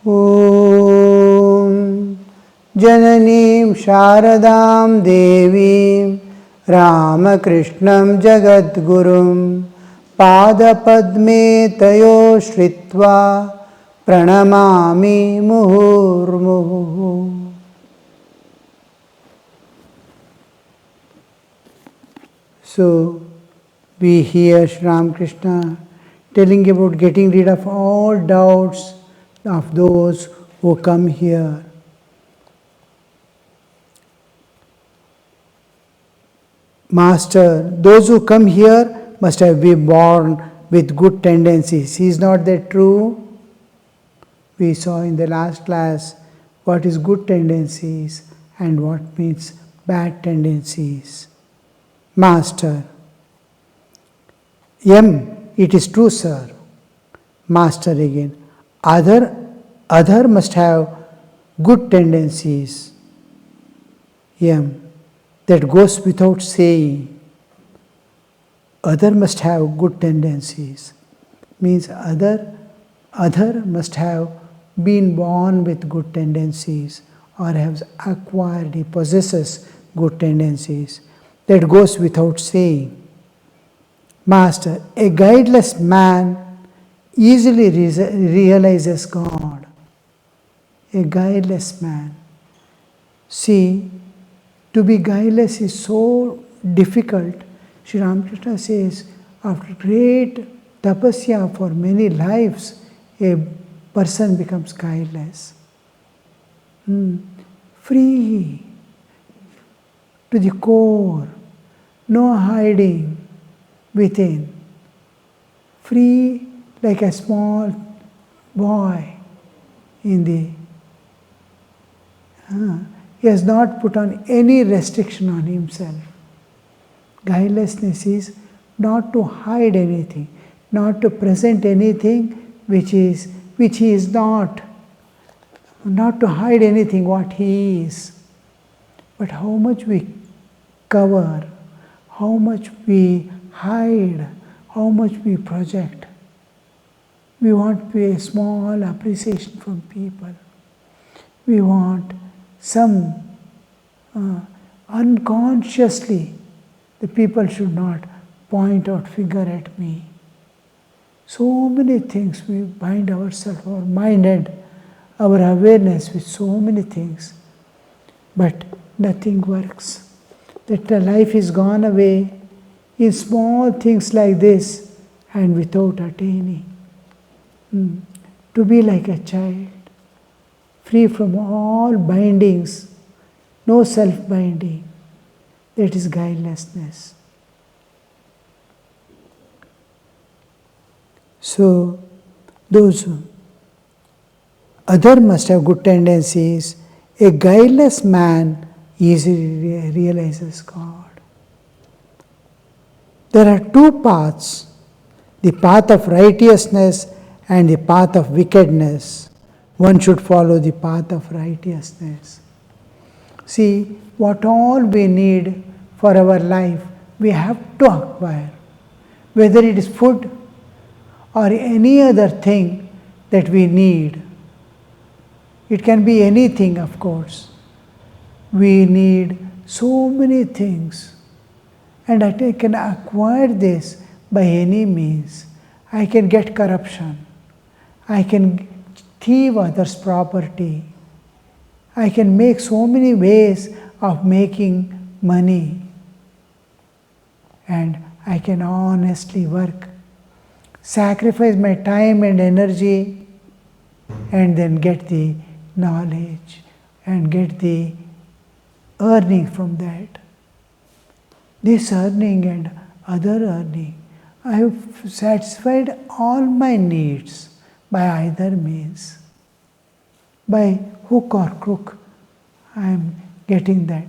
Om Jananim Sharadam Devim Ramakrishnam Jagadgurum Padapadme Tayo Shritva Pranamami Muhurmuhu. So, we hear Sri Ramakrishna telling about getting rid of all doubts of those who come here. Master, those who come here must have been born with good tendencies. Is not that true? We saw in the last class what is good tendencies and what means bad tendencies. Master, it is true, sir. Master again. Other must have good tendencies. That goes without saying. Other must have good tendencies. Means other must have been born with good tendencies or has acquired, he possesses good tendencies. That goes without saying. Master, a guideless man easily realizes God. A guideless man. See, to be guileless is so difficult. Sri Ramakrishna says, after great tapasya for many lives, a person becomes guileless. Free to the core, no hiding within. Free like a small boy in the... he has not put on any restriction on himself. Guilelessness is not to hide anything, not to present anything which he is not to hide anything what he is. But how much we cover, how much we hide, how much we project. We want a small appreciation from people. We want some unconsciously, the people should not point out, figure at me. So many things we bind ourselves, our mind and our awareness with so many things, but nothing works. That the life is gone away in small things like this and without attaining. To be like a child, free from all bindings, no self-binding. That is guilelessness. So, those other must have good tendencies. A guileless man easily realizes God. There are two paths, the path of righteousness and the path of wickedness. One should follow the path of righteousness. See, what all we need for our life, we have to acquire. Whether it is food or any other thing that we need. It can be anything, of course. We need so many things. And I can acquire this by any means. I can get corruption. I can thieve others' property. I can make so many ways of making money. And I can honestly work. Sacrifice my time and energy and then get the knowledge and get the earning from that. This earning and other earning, I have satisfied all my needs by either means. By hook or crook, I am getting that.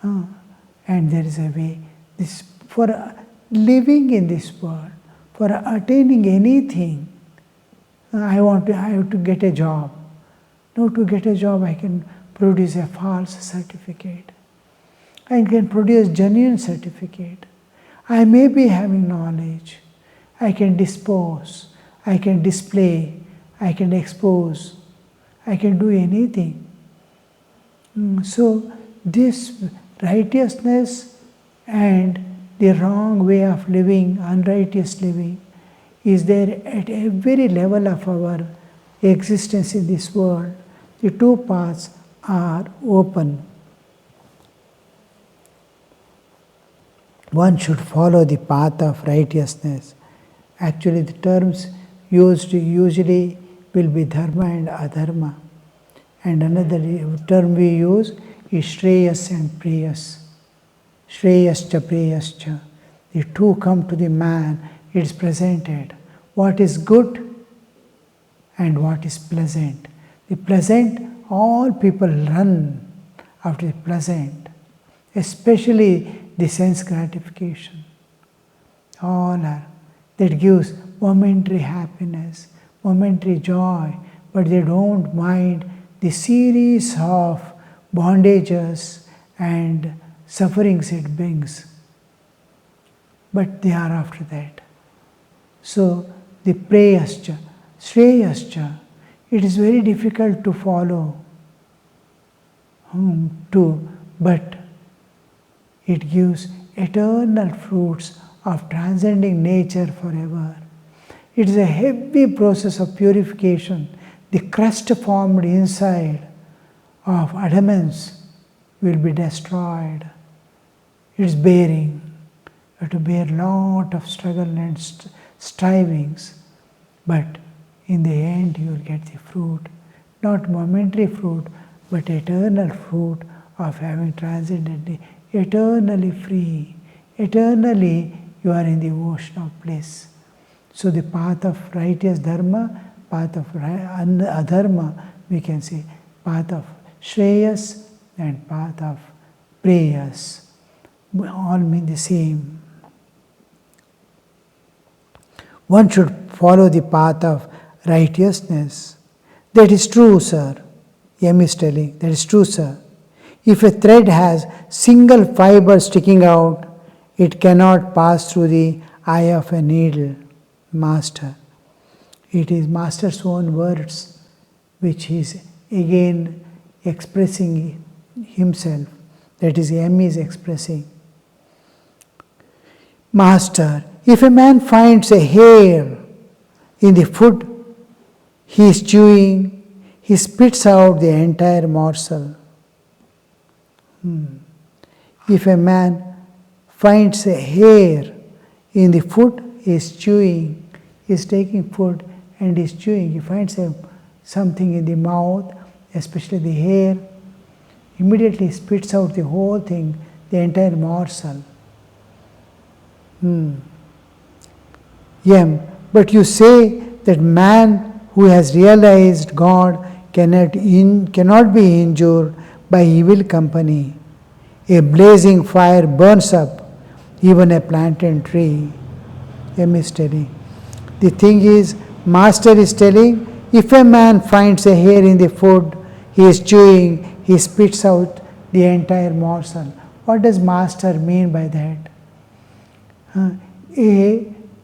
And there is a way. This for living in this world, for attaining anything, I have to get a job. Now to get a job, I can produce a false certificate. I can produce genuine certificate. I may be having knowledge. I can dispose. I can display. I can expose. I can do anything. So this righteousness and the wrong way of living, unrighteous living, is there at every level of our existence in this world. The two paths are open. One should follow the path of righteousness. Actually, the terms used usually will be dharma and adharma. And another term we use is shreyas and preyas. Shreyascha preyascha. The two come to the man. It is presented. What is good and what is pleasant. The pleasant, all people run after the pleasant, especially the sense gratification. All are. That gives momentary happiness, momentary joy, but they don't mind the series of bondages and sufferings it brings. But they are after that. So the preyascha, shreyascha, it is very difficult to follow, but it gives eternal fruits of transcending nature forever. It is a heavy process of purification. The crust formed inside of adamants will be destroyed. It is bearing. You have to bear a lot of struggle and strivings, but in the end you will get the fruit, not momentary fruit, but eternal fruit of having transcended, eternally free. Eternally you are in the ocean of bliss. So the path of righteous dharma, path of adharma, we can say path of shreyas and path of preyas, all mean the same. One should follow the path of righteousness. That is true, sir. M is telling, that is true, sir. If a thread has single fiber sticking out, it cannot pass through the eye of a needle. Master. It is Master's own words which he is again expressing himself. That is, M is expressing. Master, if a man finds a hair in the food he is chewing, he spits out the entire morsel. If a man finds a hair in the food he is chewing, he is taking food and is chewing, he finds something in the mouth, especially the hair, immediately spits out the whole thing, the entire morsel. But you say that man who has realized God cannot be injured by evil company. A blazing fire burns up even a plantain tree. M is telling. The thing is, Master is telling, if a man finds a hair in the food he is chewing, he spits out the entire morsel. What does Master mean by that?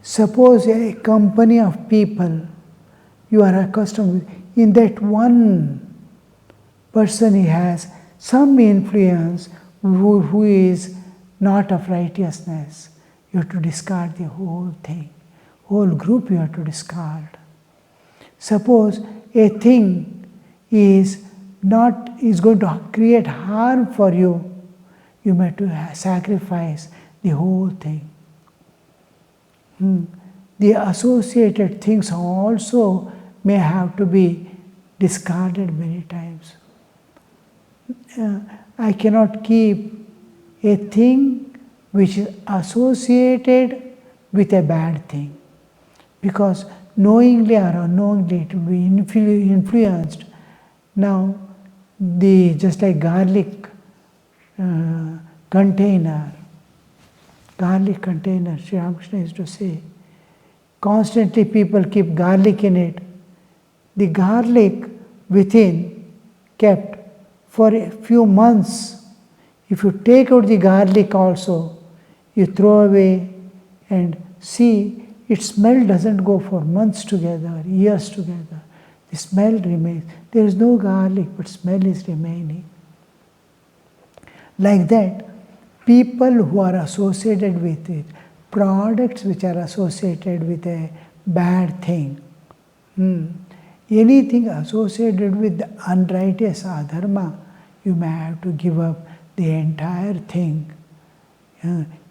Suppose a company of people, you are accustomed, in that one person he has some influence who is not of righteousness. You have to discard the whole thing. Whole group you have to discard. Suppose a thing is going to create harm for you, you may have to sacrifice the whole thing. The associated things also may have to be discarded many times. I cannot keep a thing which is associated with a bad thing, because knowingly or unknowingly it will be influenced. Now, just like garlic container, Sri Ramakrishna used to say, constantly people keep garlic in it. The garlic within kept for a few months. If you take out the garlic also, you throw away and see, its smell doesn't go for months together, years together. The smell remains. There is no garlic, but smell is remaining. Like that, people who are associated with it, products which are associated with a bad thing, anything associated with the unrighteous adharma, you may have to give up the entire thing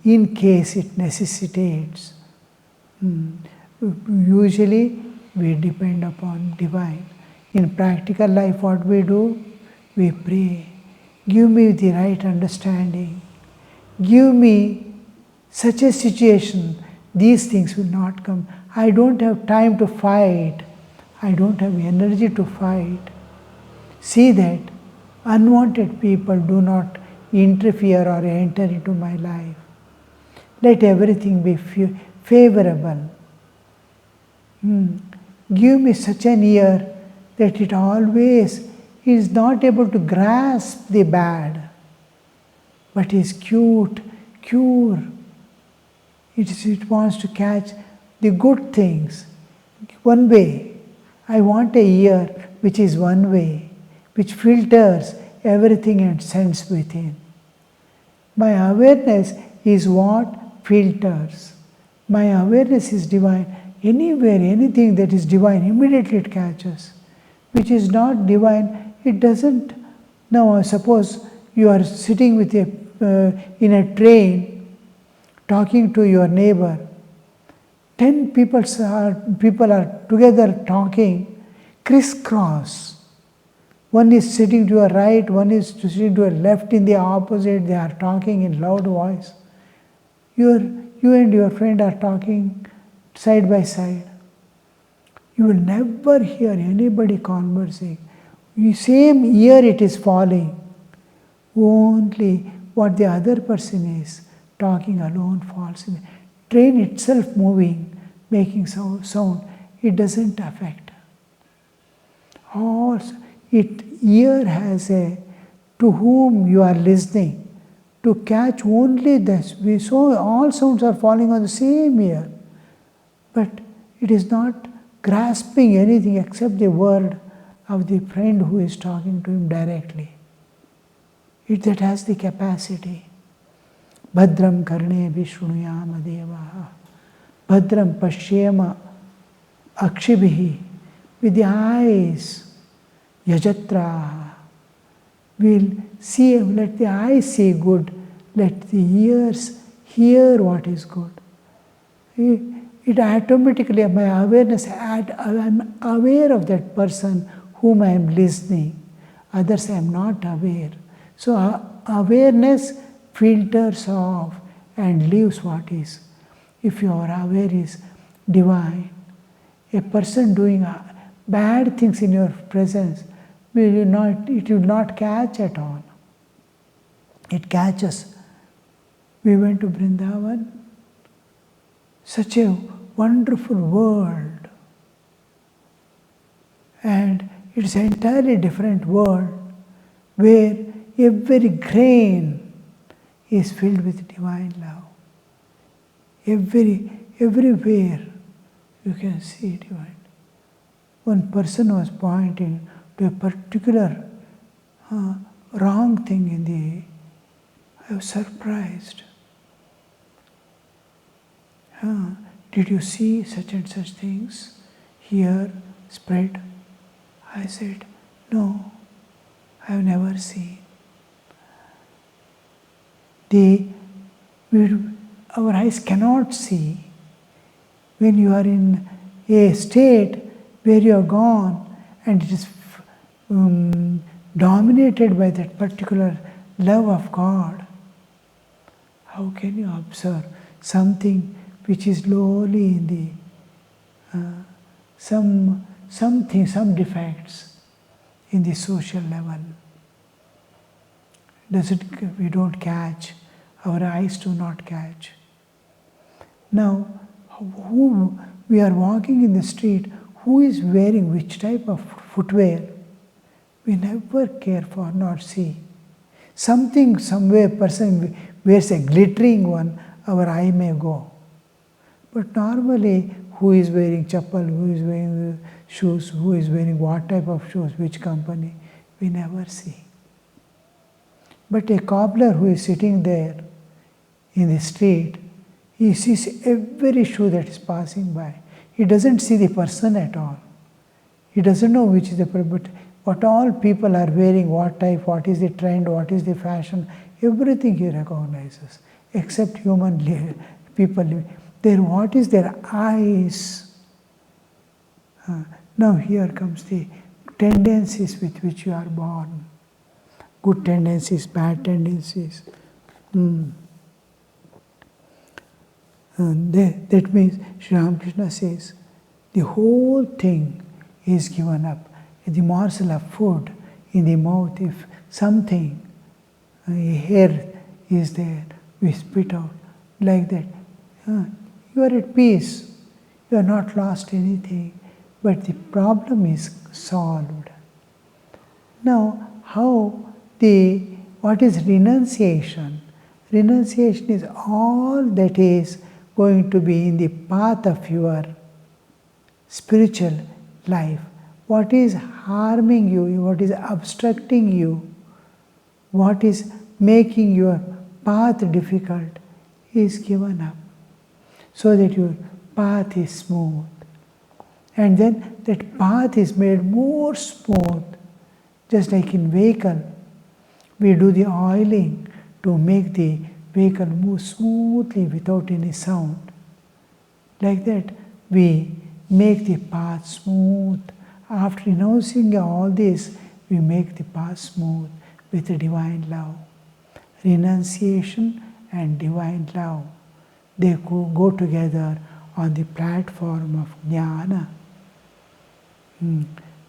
in case it necessitates. Usually we depend upon divine. In practical life, what we do? We pray. Give me the right understanding. Give me such a situation. These things will not come. I don't have time to fight. I don't have energy to fight. See that unwanted people do not interfere or enter into my life. Let everything be favorable. Give me such an ear that it always is not able to grasp the bad, but is cure. It wants to catch the good things. One way. I want a ear which is one way, which filters everything and sends within. My awareness is what filters. My awareness is divine. Anywhere, anything that is divine, immediately it catches. Which is not divine, it doesn't. Now, suppose you are sitting with in a train, talking to your neighbor. 10 people are together talking, crisscross. One is sitting to your right, one is sitting to your left in the opposite. They are talking in loud voice. You and your friend are talking side by side. You will never hear anybody conversing. Same ear it is falling. Only what the other person is talking alone falls in. Train itself moving, making sound, it doesn't affect. Ear has to whom you are listening, to catch only this. All sounds are falling on the same ear, but it is not grasping anything except the word of the friend who is talking to him directly. That has the capacity. Bhadram karne vishrunuyama devaha. Bhadram pashyema akshibhihi. With the eyes, yajatra. We'll see, let the eyes see good. Let the ears hear what is good. It automatically, my awareness, I'm aware of that person whom I am listening. Others I am not aware. So awareness filters off and leaves what is. If your aware is divine, a person doing bad things in your presence, it will not catch at all. It catches. We went to Vrindavan, such a wonderful world, and it's an entirely different world where every grain is filled with divine love. Everywhere you can see divine. One person was pointing to a particular wrong thing I was surprised. Did you see such and such things here spread? I said, no, I have never seen. Our eyes cannot see. When you are in a state where you are gone and it is dominated by that particular love of God, how can you observe something which is lowly in some defects in the social level? We don't catch, our eyes do not catch. Now, who we are walking in the street, who is wearing which type of footwear? We never care for nor see. Somewhere person wears a glittering one, our eye may go. But normally, who is wearing chappal, who is wearing shoes, who is wearing what type of shoes, which company, we never see. But a cobbler who is sitting there in the street, he sees every shoe that is passing by. He doesn't see the person at all. He doesn't know which is the person, but what all people are wearing, what type, what is the trend, what is the fashion, everything he recognizes, except human people. What is their eyes? Now here comes the tendencies with which you are born. Good tendencies, bad tendencies. That means Sri Ramakrishna says the whole thing is given up. The morsel of food in the mouth, if something, a hair is there, we spit out like that. You are at peace. You are not lost anything. But the problem is solved. Now, what is renunciation? Renunciation is all that is going to be in the path of your spiritual life. What is harming you, what is obstructing you, what is making your path difficult is given up, so that your path is smooth. And then that path is made more smooth, just like in vehicle. We do the oiling to make the vehicle move smoothly without any sound. Like that, we make the path smooth. After renouncing all this, we make the path smooth with the divine love. Renunciation and divine love, they go together on the platform of jnana.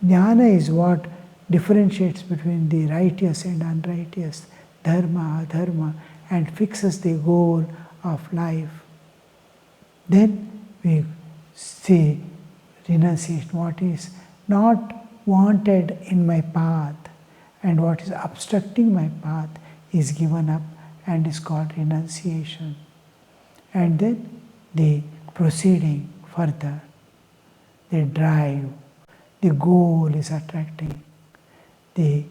Jnana is what differentiates between the righteous and unrighteous, dharma, adharma, and fixes the goal of life. Then we see renunciation, what is not wanted in my path and what is obstructing my path is given up and is called renunciation. And then the proceeding further, the drive, the goal is attracting. The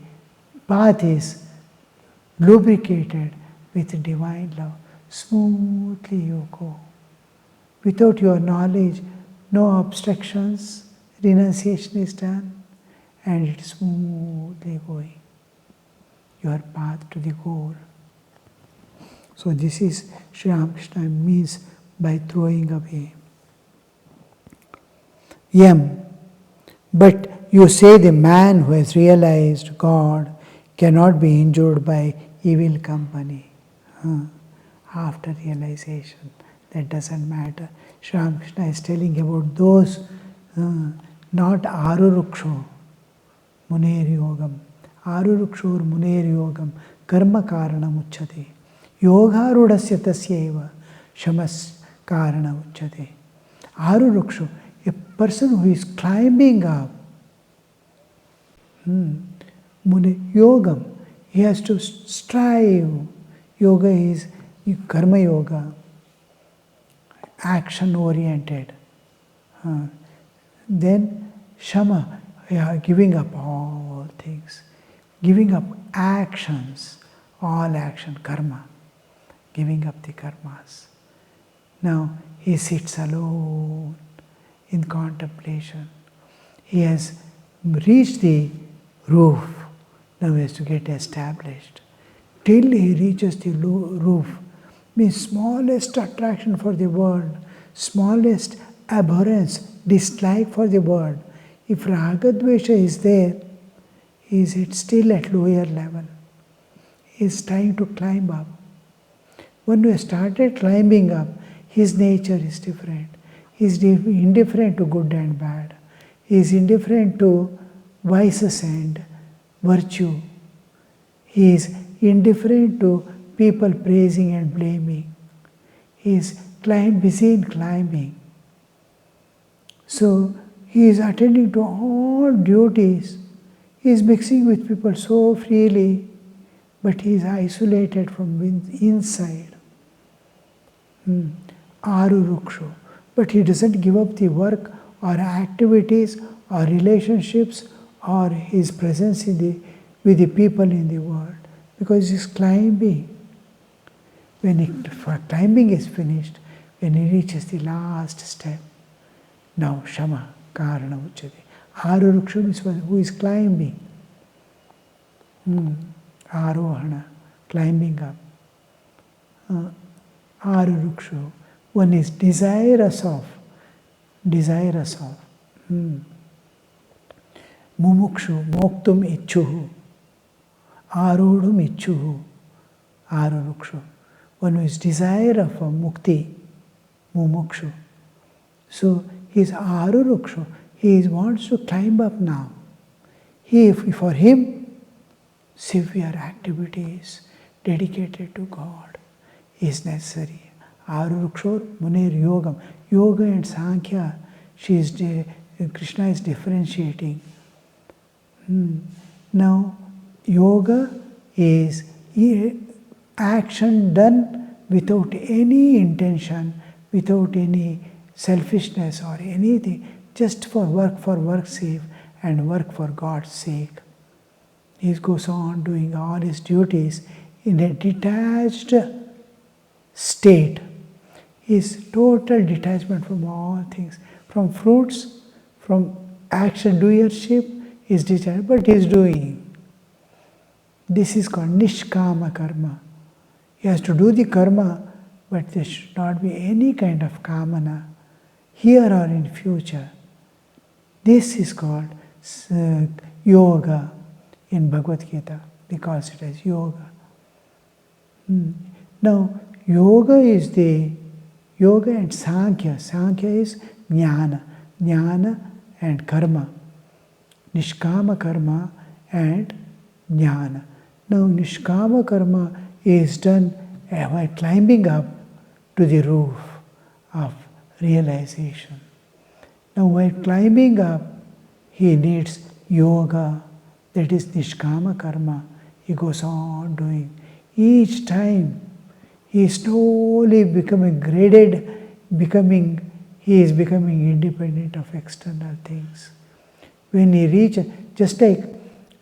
path is lubricated with divine love. Smoothly you go. Without your knowledge, no obstructions, renunciation is done, and it is smoothly going. Your path to the goal. So this is Sri Ramakrishna means by throwing away. But you say the man who has realized God cannot be injured by evil company. After realization, that doesn't matter. Sri Ramakrishna is telling about those not aruruksho, muner yogam. Arurukshor muner yogam karma karanam uchyate. Yoga rudasya tasyeva shamas karana uchyate. Aruruksho, a person who is climbing up. Yogam, he has to strive. Yoga is karma yoga, action oriented. Then shama, giving up all things, giving up actions, all action, karma, giving up the karmas. Now he sits alone in contemplation. He has reached the roof. Now he has to get established. Till he reaches the roof, means smallest attraction for the world, smallest abhorrence, dislike for the world. If ragadvesha is there, he is still at lower level. He is trying to climb up. When we started climbing up, his nature is different. He is indifferent to good and bad. He is indifferent to vices and virtue. He is indifferent to people praising and blaming. He is busy in climbing. So he is attending to all duties. He is mixing with people so freely, but he is isolated from inside. Aruruksho. But he doesn't give up the work or activities or relationships or his presence with the people in the world, because he's climbing. When climbing is finished, when he reaches the last step, now Shama Karana Uchyate. Aruruksha is who is climbing. Arohana, climbing up. Aruruksha, one is desirous of. Mumukshu, moktum ichuhu. Arudhum ichuhu. Aruruksha, one who is desire of mukti. Mumukshu. So he is Aruruksha. He wants to climb up now. For him, severe activities dedicated to God is necessary. Aruruksha Munir Yogam. Yoga and Sankhya, Krishna is differentiating. Now, yoga is action done without any intention, without any selfishness or anything, just for work's sake and work for God's sake. He goes on doing all his duties in a detached state. His total detachment from all things, from fruits, from action, doership, is detached, but he is doing. This is called Nishkama Karma. He has to do the karma, but there should not be any kind of kamana, here or in future. This is called yoga in Bhagavad Gita. They call it as yoga. Now, yoga and Sankhya. Sankhya is jnana and karma. Nishkama karma and jnana. Now, Nishkama karma is done by climbing up to the roof of realization. Now, while climbing up, he needs yoga, that is Nishkama karma. He goes on doing. Each time, he is slowly becoming graded, he is becoming independent of external things. When he reaches, just like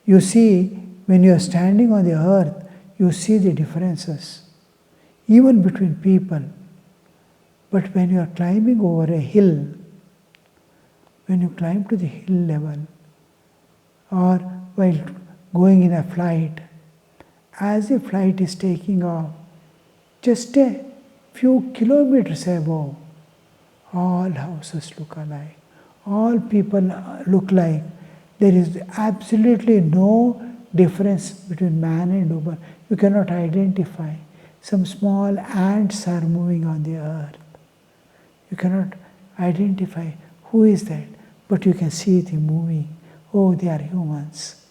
you see, when you are standing on the earth, you see the differences, even between people. But when you are climbing over a hill, when you climb to the hill level, or while going in a flight, as the flight is taking off, just a few kilometers above, all houses look alike, all people look like. There is absolutely no difference between man and woman. You cannot identify. Some small ants are moving on the earth. You cannot identify who is that, but you can see them moving. Oh, they are humans.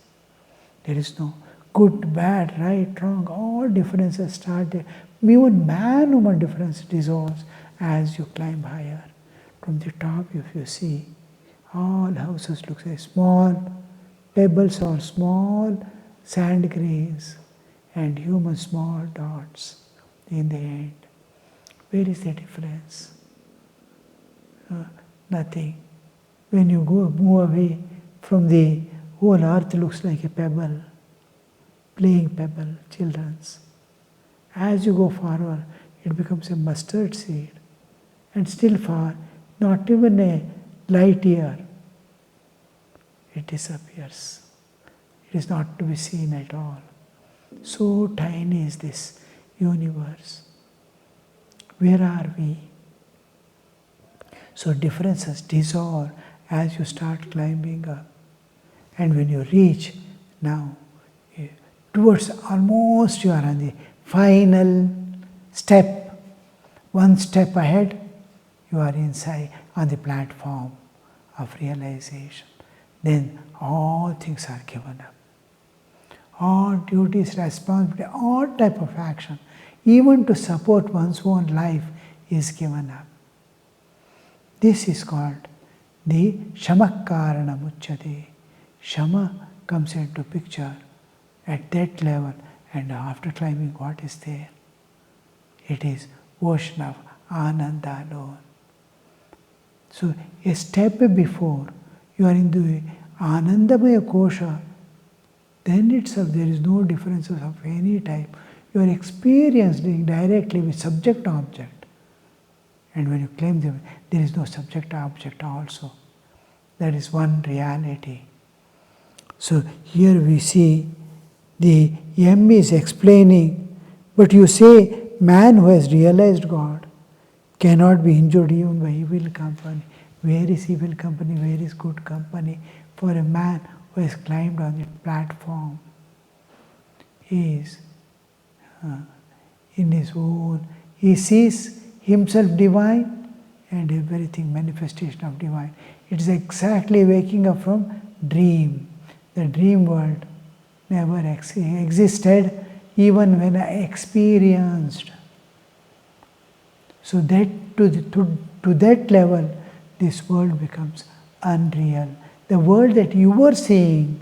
There is no good, bad, right, wrong. All differences start there. Even man-woman difference dissolves as you climb higher. From the top, if you see, all houses look like small pebbles or small sand grains, and human small dots in the end. Where is the difference? Nothing. When you move away from the whole earth, looks like a pebble, playing pebble, children's. As you go forward, it becomes a mustard seed, and still far, not even a light year, it disappears. It is not to be seen at all. So tiny is this universe. Where are we? So differences dissolve as you start climbing up. And when you reach now, towards almost you are on the final step, one step ahead, you are inside on the platform of realization. Then all things are given up. All duties, responsibility, all type of action, even to support one's own life, is given up. This is called the Shamakarana Muchyate. Shama comes into picture at that level, and after climbing, what is there? It is ocean of Ananda alone. So a step before you are in the Anandamaya Kosha, then itself there is no differences of any type. You are experiencing directly with subject-object. And when you claim them, there is no subject-object also. That is one reality. So here we see the M is explaining, but you say man who has realized God cannot be injured even by evil company. Where is evil company? Where is good company? For a man who has climbed on the platform, he is in his own, he sees himself divine and everything manifestation of divine. It is exactly waking up from dream. The dream world never existed even when I experienced. So that to that level, this world becomes unreal. The world that you were seeing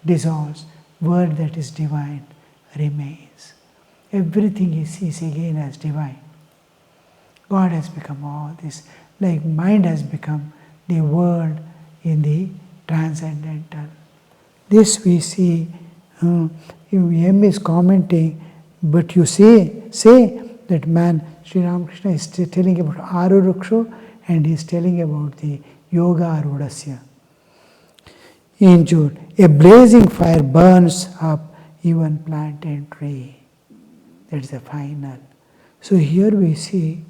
dissolves. World that is divine remains. Everything he sees again as divine. God has become all this, like mind has become the world in the transcendental. This we see, M is commenting, but you say that man, Sri Ramakrishna is telling about Aruruksho and he is telling about the Yoga Arudasya. In June, a blazing fire burns up even plant and tree. That's the final. So here we see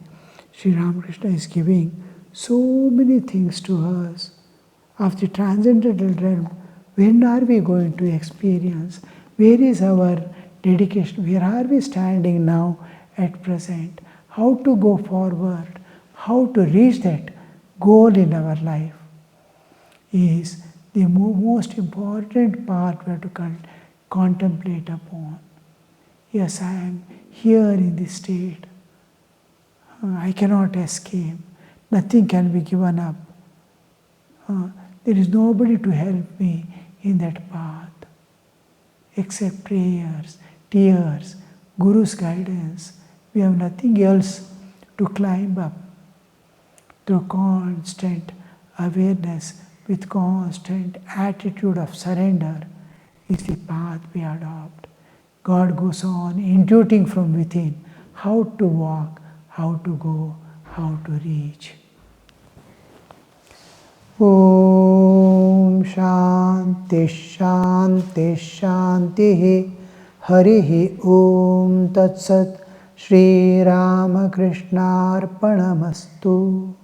Sri Ramakrishna is giving so many things to us of the transcendental realm. When are we going to experience? Where is our dedication? Where are we standing now at present? How to go forward? How to reach that goal in our life is the most important part we have to contemplate upon. Yes, I am here in this state. I cannot escape. Nothing can be given up. There is nobody to help me in that path except prayers, tears, Guru's guidance. We have nothing else to climb up. Through constant awareness, with constant attitude of surrender is the path we adopt. God goes on intuiting from within how to walk, how to go, how to reach. Om Shanti Shanti Shanti Harihi Om Tat Sat Shri Ramakrishna Arpanamastu.